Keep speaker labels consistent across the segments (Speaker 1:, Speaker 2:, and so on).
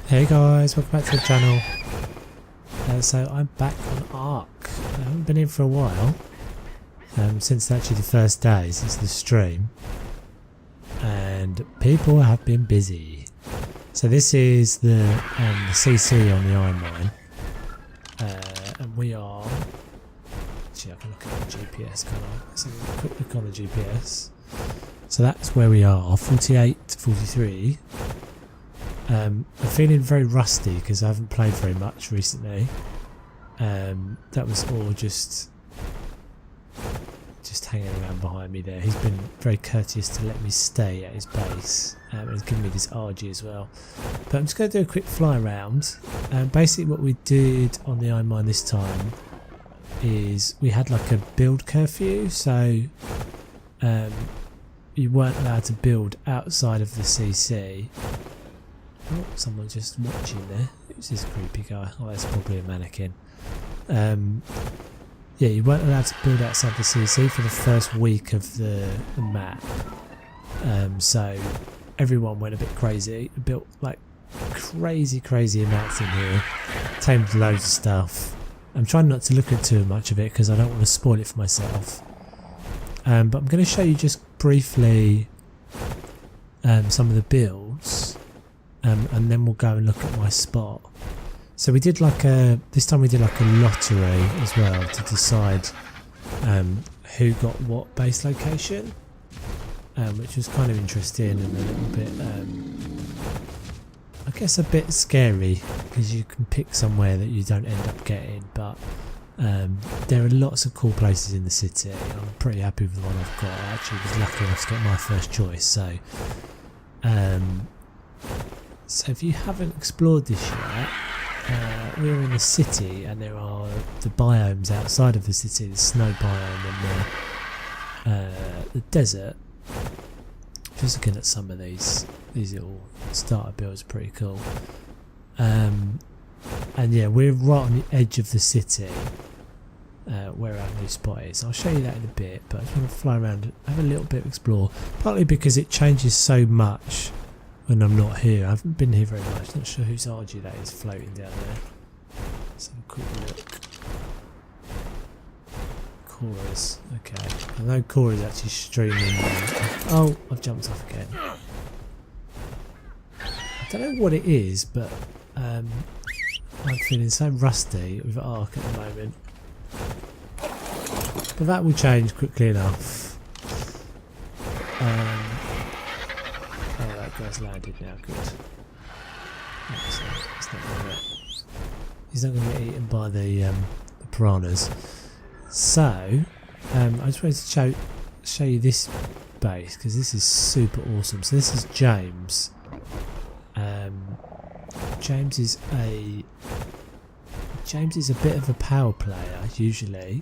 Speaker 1: Hey guys, welcome back to the channel. So I'm back on Ark. I haven't been in for a while, since actually the first day, since the stream, and people have been busy. So this is the CC on the iron mine, and we are. Actually, I can look at the GPS. Can I? Let's have a quick look on the GPS. So that's where we are, 48, 43. I'm feeling very rusty because I haven't played very much recently. That was all just hanging around behind me there. He's been very courteous to let me stay at his base, and he's given me this RG as well. But I'm just going to do a quick fly around. Basically what we did on the iron mine this time is we had like a build curfew, so you weren't allowed to build outside of the CC. Oh, someone's just watching there. Who's this creepy guy? Oh, that's probably a mannequin. Yeah, you weren't allowed to build outside the CC for the first week of the map. So everyone went a bit crazy. Built like crazy amounts in here. Tamed loads of stuff. I'm trying not to look at too much of it because I don't want to spoil it for myself. But I'm going to show you just briefly some of the builds. And then we'll go and look at my spot. So we did like this time we did like a lottery as well to decide who got what base location, which was kind of interesting and a little bit, I guess a bit scary because you can pick somewhere that you don't end up getting, but there are lots of cool places in the city. I'm pretty happy with the one I've got. I actually was lucky enough to get my first choice, so so if you haven't explored this yet, we're in the city and there are the biomes outside of the city, the snow biome and the desert. Just looking at some of these little starter builds are pretty cool. And yeah, we're right on the edge of the city where our new spot is. I'll show you that in a bit, but I just want to fly around and have a little bit of explore, partly because it changes so much when I'm not here. I haven't been here very much. Not sure whose RG that is floating down there. Let's have a quick look. Cora's. Okay. I know Cora's actually streaming. Oh, I've jumped off again. I don't know what it is, but I'm feeling so rusty with Ark at the moment. But that will change quickly enough. Oh, that guy's landed now, good. He's not going to get eaten by the piranhas. So, I just wanted to show you this base because this is super awesome. So this is James. James is a bit of a power player usually.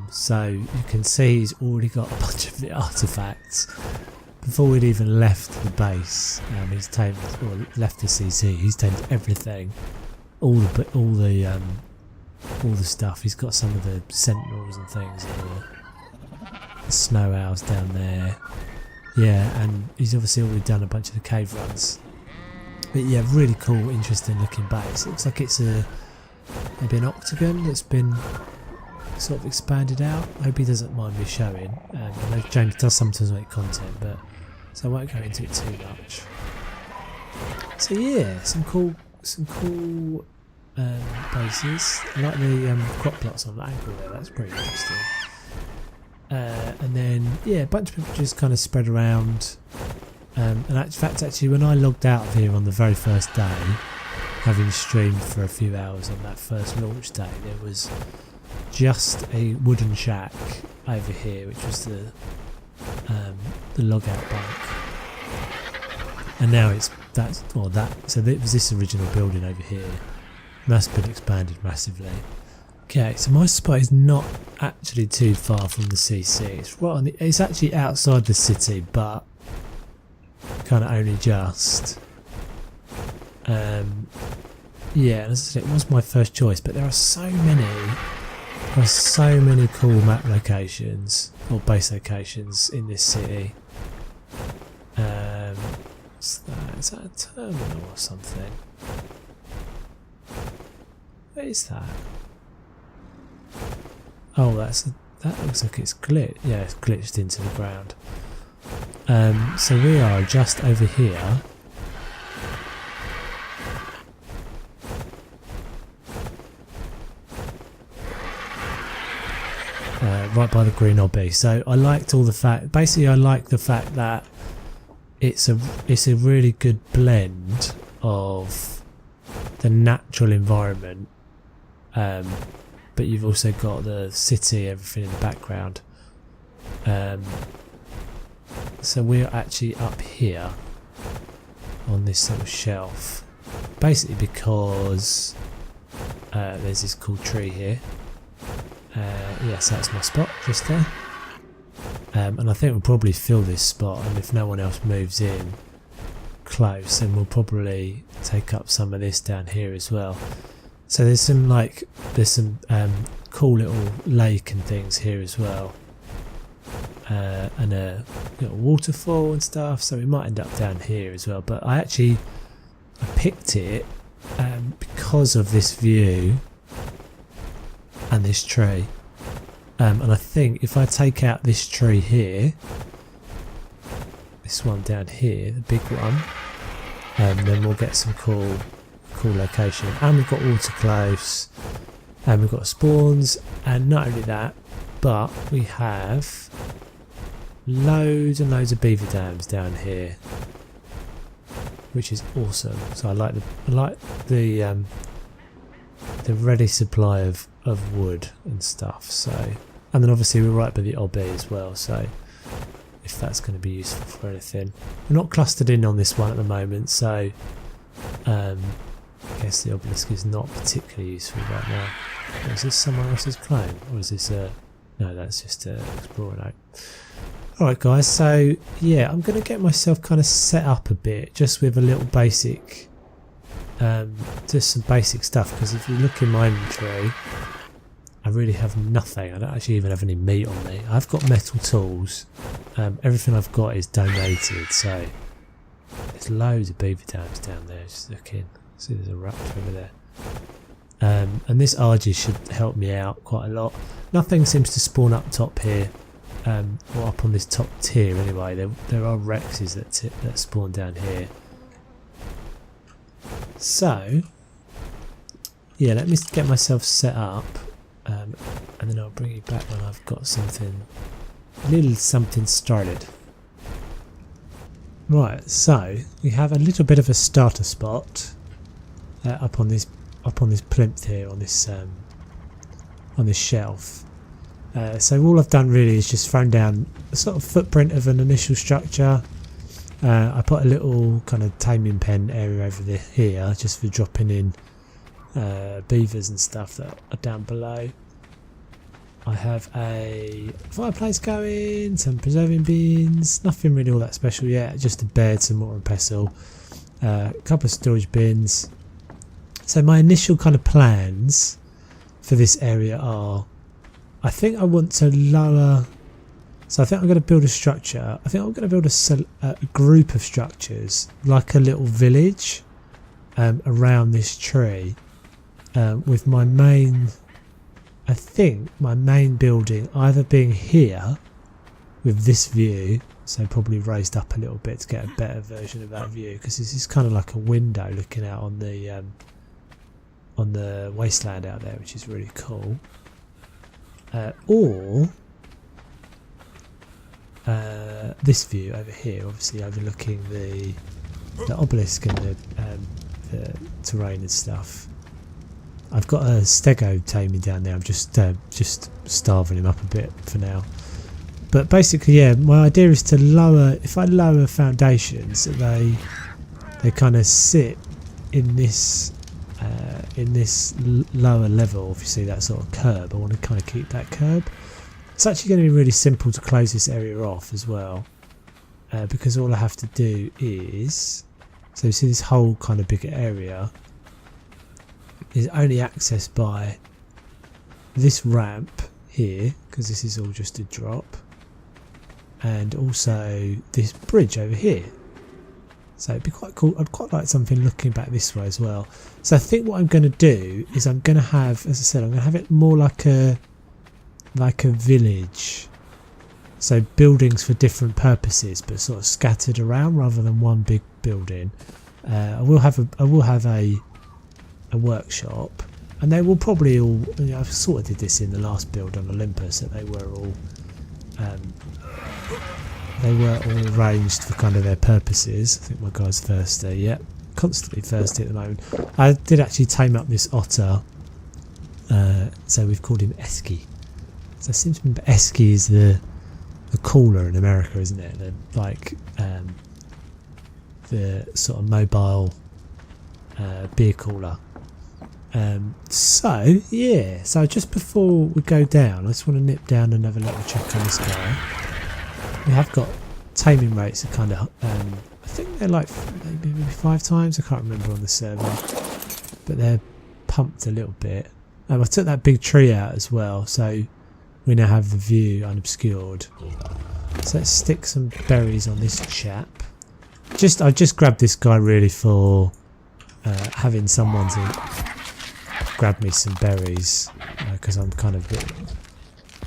Speaker 1: So you can see he's already got a bunch of the artifacts. Before we'd even left the base, he's tamed, or left the CC. He's tamed everything, all the stuff. He's got some of the sentinels and things, the snow owls down there. Yeah, and he's obviously already done a bunch of the cave runs. But yeah, really cool, interesting looking base. It looks like it's maybe an octagon that's been sort of expanded out. I hope he doesn't mind me showing. I know James does sometimes make content, but so I won't go into it too much. So yeah, some cool bases. I like the crop plots on the angle there. That's pretty interesting. And then yeah, a bunch of people just kind of spread around. And in fact, actually, when I logged out of here on the very first day, having streamed for a few hours on that first launch day, there was just a wooden shack over here, which was the logout bunk, and now it was this original building over here, and that's been expanded massively. Okay, so my spot is not actually too far from the CC. It's right on it's actually outside the city, but kind of only just. Yeah, as I said, it was my first choice, but there are so many cool map locations or base locations in this city. What's that? Is that a terminal or something? What is that? Oh, that looks like it's glitched. Yeah, it's glitched into the ground. So we are just over here. Right by the green obby. So I liked all the fact. Basically, I like the fact that it's a really good blend of the natural environment, but you've also got the city, everything in the background. So we're actually up here on this little shelf, basically because there's this cool tree here. Yes, that's my spot just there. And I think we'll probably fill this spot, and if no one else moves in close, then we'll probably take up some of this down here as well. So there's some cool little lake and things here as well, and a little waterfall and stuff. So we might end up down here as well. But I picked it because of this view and this tree. And I think if I take out this tree here, this one down here, the big one, then we'll get some cool location. And we've got water close, and we've got spawns, and not only that, but we have loads and loads of beaver dams down here, which is awesome. So I like the ready supply of wood and stuff. So, and then obviously we're right by the obby as well, so if that's going to be useful for anything. We're not clustered in on this one at the moment, so I guess the obelisk is not particularly useful right now. Is this someone else's clone, or is this no, that's just an explorer note. Alright guys, so yeah, I'm going to get myself kind of set up a bit, just with a little basic, just some basic stuff, because if you look in my inventory, I really have nothing. I don't actually even have any meat on me. I've got metal tools, everything I've got is donated, so there's loads of beaver dams down there. Just looking, see there's a raptor over there. And this Argy should help me out quite a lot. Nothing seems to spawn up top here, or up on this top tier anyway. There are Rexes that spawn down here. So yeah, let me get myself set up, and then I'll bring you back when I've got something started. Right, so we have a little bit of a starter spot up on this plinth here, on this shelf. So all I've done really is just thrown down a sort of footprint of an initial structure. I put a little kind of taming pen area over here just for dropping in beavers and stuff that are down below. I have a fireplace going, some preserving bins, nothing really all that special yet, just a bed, some mortar and pestle, a couple of storage bins. So my initial kind of plans for this area are, I think I want to lower, so I think I'm going to build a structure. I think I'm going to build a group of structures, like a little village around this tree, with my main, I think my main building either being here with this view, so probably raised up a little bit to get a better version of that view, because this is kind of like a window looking out on the wasteland out there, which is really cool. Or this view over here, obviously overlooking the obelisk and the terrain and stuff. I've got a stego taming down there. I'm just starving him up a bit for now. But basically, yeah, my idea is to lower. If I lower foundations, they kind of sit in this lower level. Obviously, that sort of curb. I want to kind of keep that curb. It's actually going to be really simple to close this area off as well, because all I have to do is, so you see this whole kind of bigger area is only accessed by this ramp here, because this is all just a drop, and also this bridge over here. So it'd be quite cool. I'd quite like something looking back this way as well. So I think what I'm going to do is I'm going to have, as I said, I'm going to have it more like a village. So buildings for different purposes, but sort of scattered around rather than one big building. I will have a workshop, and they will probably all. You know, I've sort of did this in the last build on Olympus, that they were all arranged for kind of their purposes. I think my guy's thirsty. Yeah, constantly thirsty at the moment. I did actually tame up this otter, so we've called him Esky. So I seem to remember Esky is the cooler in America, isn't it? The sort of mobile beer cooler. So yeah, so just before we go down, I just want to nip down and have a little check on this guy. We have got taming rates are kind of I think they're like maybe 5 times, I can't remember on the server, but they're pumped a little bit. I took that big tree out as well, so we now have the view unobscured. So let's stick some berries on this chap. I just grabbed this guy really for having someone to grab me some berries, because I'm kind of a bit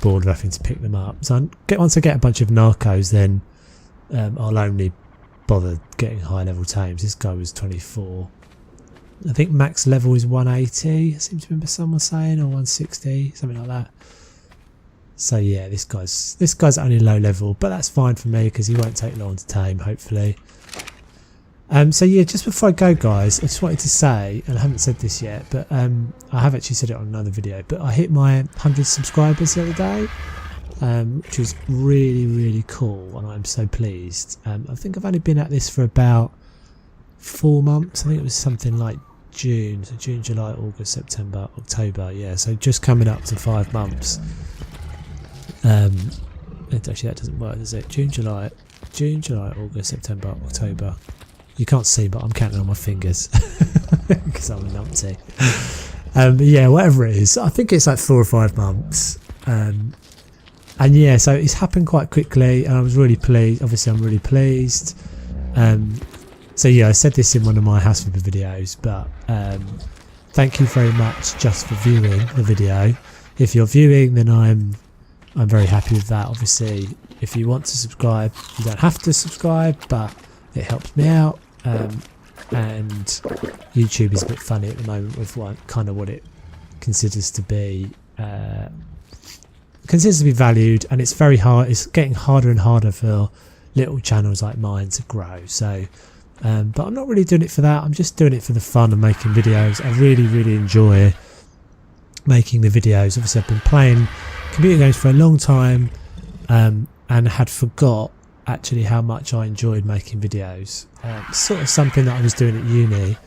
Speaker 1: bored of having to pick them up. So once I get a bunch of narcos, then I'll only bother getting high level tames. This guy was 24. I think max level is 180. I seem to remember someone saying, or 160, something like that. So yeah, this guy's only low level, but that's fine for me because he won't take long to tame, hopefully. So yeah, just before I go, guys, I just wanted to say, and I haven't said this yet, but I have actually said it on another video, but I hit my 100 subscribers the other day, which was really, really cool, and I'm so pleased. I think I've only been at this for about 4 months. I think it was something like June, so June, July, August, September, October. Yeah, so just coming up to 5 months. Actually, that doesn't work, does it? June, July, August, September, October. You can't see, but I'm counting on my fingers because I'm a numpty. But yeah, whatever it is, I think it's like 4 or 5 months. And yeah, so it's happened quite quickly, and I was really pleased. Obviously, I'm really pleased. So yeah, I said this in one of my house flipper videos, but thank you very much just for viewing the video. If you're viewing, then I'm very happy with that. Obviously, if you want to subscribe, you don't have to subscribe, but it helps me out. And YouTube is a bit funny at the moment with what it considers to be valued, and it's very hard. It's getting harder and harder for little channels like mine to grow. So, but I'm not really doing it for that. I'm just doing it for the fun of making videos. I really, really enjoy making the videos. Obviously, I've been playing computer games for a long time, and had forgot actually how much I enjoyed making videos. Sort of something that I was doing at uni,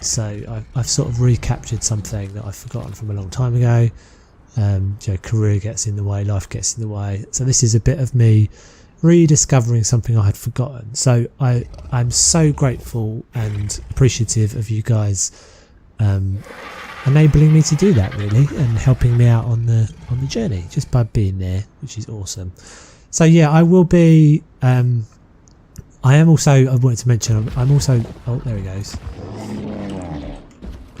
Speaker 1: so I've sort of recaptured something that I've forgotten from a long time ago. Career gets in the way, life gets in the way, so this is a bit of me rediscovering something I had forgotten. So I'm so grateful and appreciative of you guys enabling me to do that, really, and helping me out on the journey just by being there, which is awesome. So yeah, I will be I am also, I wanted to mention, I'm also, oh there he goes,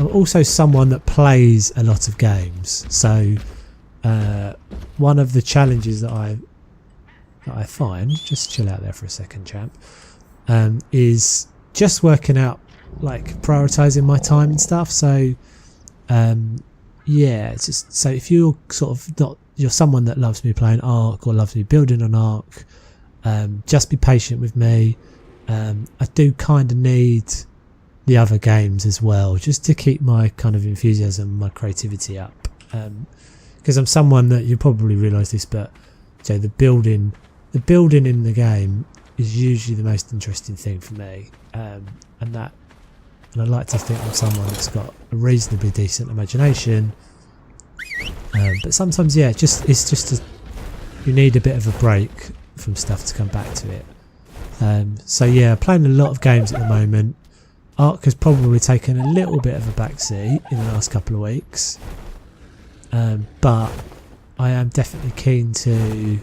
Speaker 1: I'm also someone that plays a lot of games. So one of the challenges that I find, just chill out there for a second, champ, is just working out, like, prioritizing my time and stuff. So yeah, it's just, so if you're sort of not, you're someone that loves me playing Ark or loves me building an Ark, just be patient with me. I do kind of need the other games as well, just to keep my kind of enthusiasm, my creativity up, because I'm someone that, you probably realise this, but so the building in the game is usually the most interesting thing for me, and I like to think I'm someone that's got a reasonably decent imagination, but sometimes, yeah, you need a bit of a break from stuff to come back to it. So yeah, playing a lot of games at the moment. Ark has probably taken a little bit of a backseat in the last couple of weeks, but I am definitely keen to, in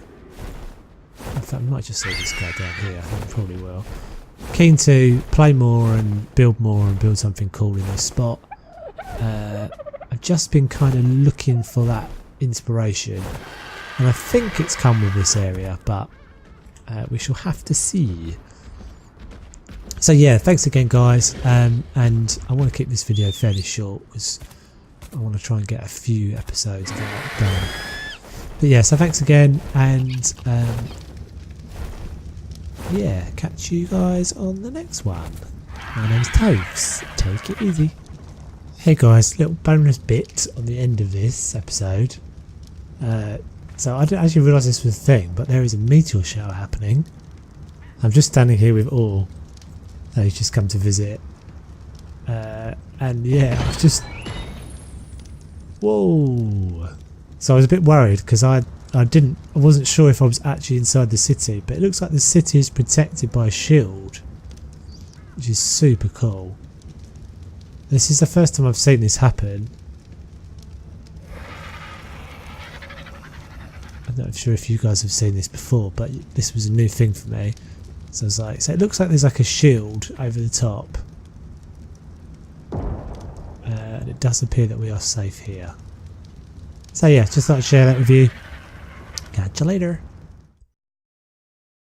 Speaker 1: fact I might just see this guy down here, I think I probably will. keen to play more and build something cool in this spot. I've just been kind of looking for that inspiration, and I think it's come with this area, but we shall have to see. So yeah, thanks again guys, and I want to keep this video fairly short because I want to try and get a few episodes done. But yeah, so thanks again, and yeah, catch you guys on the next one. My name's Toves. Take it easy. Hey guys, little bonus bit on the end of this episode. So I didn't actually realise this was a thing, but there is a meteor shower happening. I'm just standing here with Or. He's just come to visit. And yeah, I was just... Whoa! So I was a bit worried because I wasn't sure if I was actually inside the city, but it looks like the city is protected by a shield, which is super cool. This is the first time I've seen this happen. I'm not sure if you guys have seen this before, but this was a new thing for me. So I was like, so it looks like there's like a shield over the top. And it does appear that we are safe here. So yeah, just thought I'd share that with you. Catch you later.